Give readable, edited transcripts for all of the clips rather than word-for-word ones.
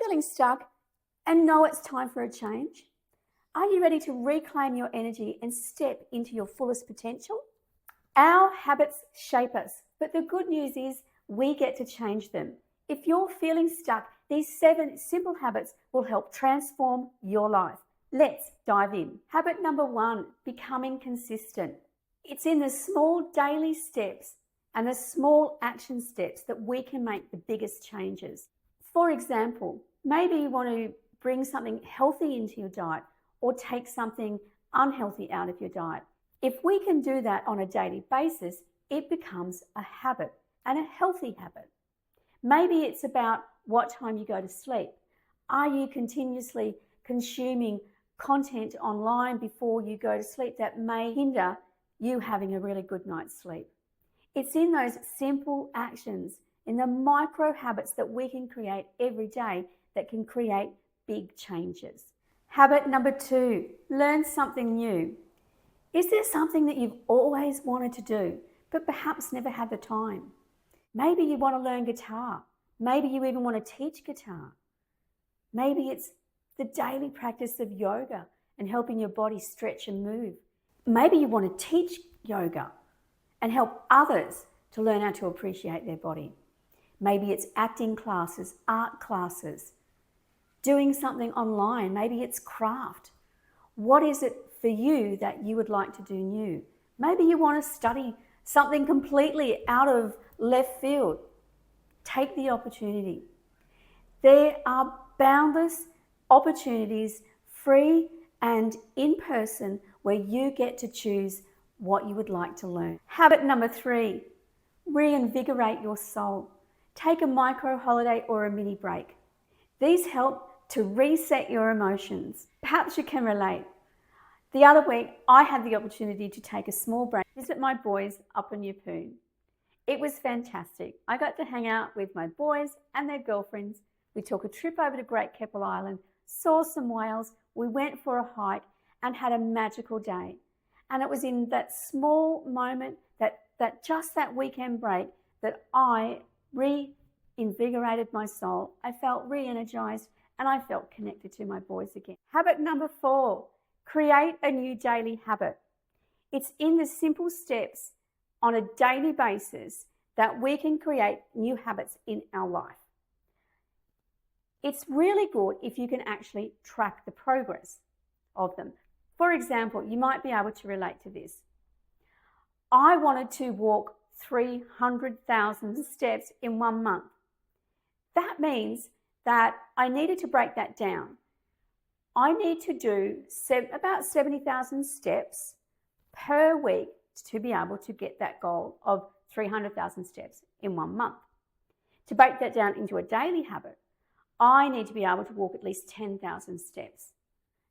feeling stuck and know it's time for a change? Are you ready to reclaim your energy and step into your fullest potential? Our habits shape us, but the good news is we get to change them. If you're feeling stuck, these 7 simple habits will help transform your life. Let's dive in. Habit number 1, becoming consistent. It's in the small daily steps and the small action steps that we can make the biggest changes. For example, maybe you want to bring something healthy into your diet or take something unhealthy out of your diet. If we can do that on a daily basis, it becomes a habit and a healthy habit. Maybe it's about what time you go to sleep. Are you continuously consuming content online before you go to sleep that may hinder you having a really good night's sleep? It's in those simple actions, in the micro habits that we can create every day that can create big changes. Habit number 2, learn something new. Is there something that you've always wanted to do, but perhaps never had the time? Maybe you want to learn guitar. Maybe you even want to teach guitar. Maybe it's the daily practice of yoga and helping your body stretch and move. Maybe you want to teach yoga and help others to learn how to appreciate their body. Maybe it's acting classes, art classes, doing something online. Maybe it's craft. What is it for you that you would like to do new? Maybe you want to study something completely out of left field. Take the opportunity. There are boundless opportunities, free and in person, where you get to choose what you would like to learn. Habit number 3, reinvigorate your soul. Take a micro holiday or a mini break. These help to reset your emotions. Perhaps you can relate. The other week, I had the opportunity to take a small break, visit my boys up in Yeppoon. It was fantastic. I got to hang out with my boys and their girlfriends. We took a trip over to Great Keppel Island, saw some whales, we went for a hike and had a magical day. And it was in that small moment, that weekend break, that I reinvigorated my soul. I felt re-energized and I felt connected to my boys again. Habit number 4, create a new daily habit. It's in the simple steps on a daily basis that we can create new habits in our life. It's really good if you can actually track the progress of them. For example, you might be able to relate to this. I wanted to walk 300,000 steps in 1 month. That means that I needed to break that down. I need to do about 70,000 steps per week to be able to get that goal of 300,000 steps in 1 month. To break that down into a daily habit, I need to be able to walk at least 10,000 steps.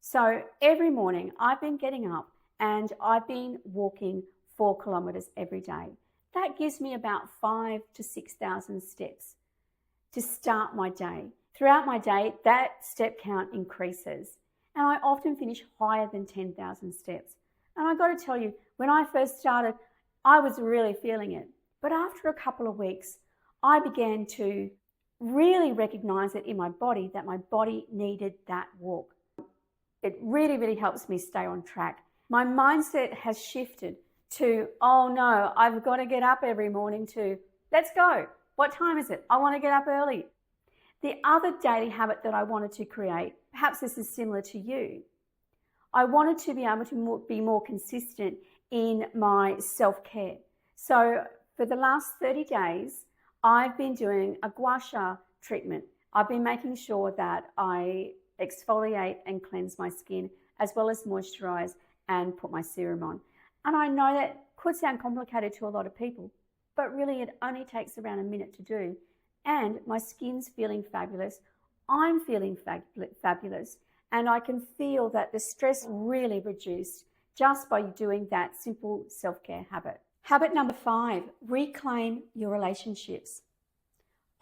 So every morning I've been getting up and I've been walking 4 kilometres every day. That gives me about 5,000 to 6,000 steps to start my day. Throughout my day, that step count increases and I often finish higher than 10,000 steps. And I got to tell you, when I first started, I was really feeling it. But after a couple of weeks, I began to really recognize it in my body, that my body needed that walk. It really, really helps me stay on track. My mindset has shifted to, oh no, I've got to get up every morning, to, let's go. What time is it? I want to get up early. The other daily habit that I wanted to create, perhaps this is similar to you, I wanted to be able to be more consistent in my self-care. So for the last 30 days, I've been doing a gua sha treatment. I've been making sure that I exfoliate and cleanse my skin, as well as moisturize and put my serum on. And I know that could sound complicated to a lot of people, but really it only takes around a minute to do. And my skin's feeling fabulous. I'm feeling fabulous. And I can feel that the stress really reduced just by doing that simple self-care habit. Habit number 5, reclaim your relationships.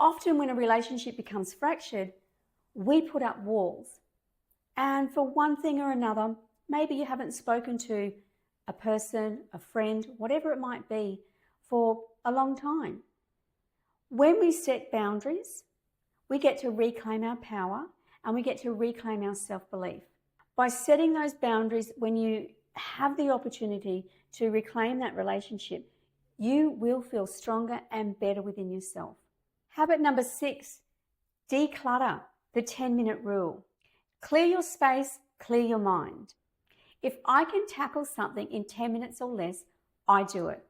Often when a relationship becomes fractured, we put up walls. And for one thing or another, maybe you haven't spoken to a person, a friend, whatever it might be, for a long time. When we set boundaries, we get to reclaim our power and we get to reclaim our self-belief. By setting those boundaries, when you have the opportunity to reclaim that relationship, you will feel stronger and better within yourself. Habit number 6, declutter, the 10-minute rule. Clear your space, clear your mind. If I can tackle something in 10 minutes or less, I do it.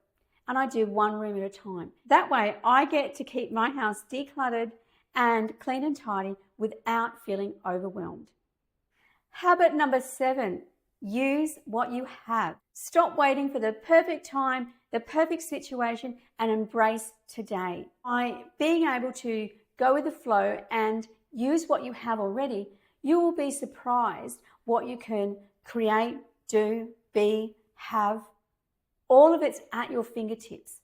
And I do one room at a time. That way, I get to keep my house decluttered and clean and tidy without feeling overwhelmed. Habit number 7, use what you have. Stop waiting for the perfect time, the perfect situation, and embrace today. By being able to go with the flow and use what you have already, you will be surprised what you can create, do, be, have. All of it's at your fingertips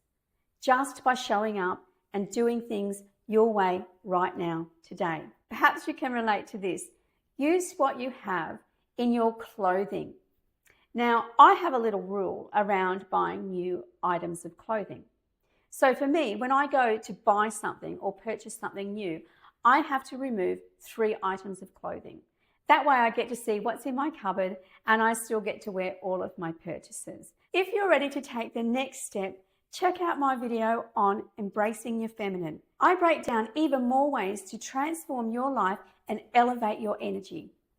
just by showing up and doing things your way right now, today. Perhaps you can relate to this. Use what you have in your clothing. Now, I have a little rule around buying new items of clothing. So for me, when I go to buy something or purchase something new, I have to remove 3 items of clothing. That way I get to see what's in my cupboard and I still get to wear all of my purchases. If you're ready to take the next step, check out my video on embracing your feminine. I break down even more ways to transform your life and elevate your energy.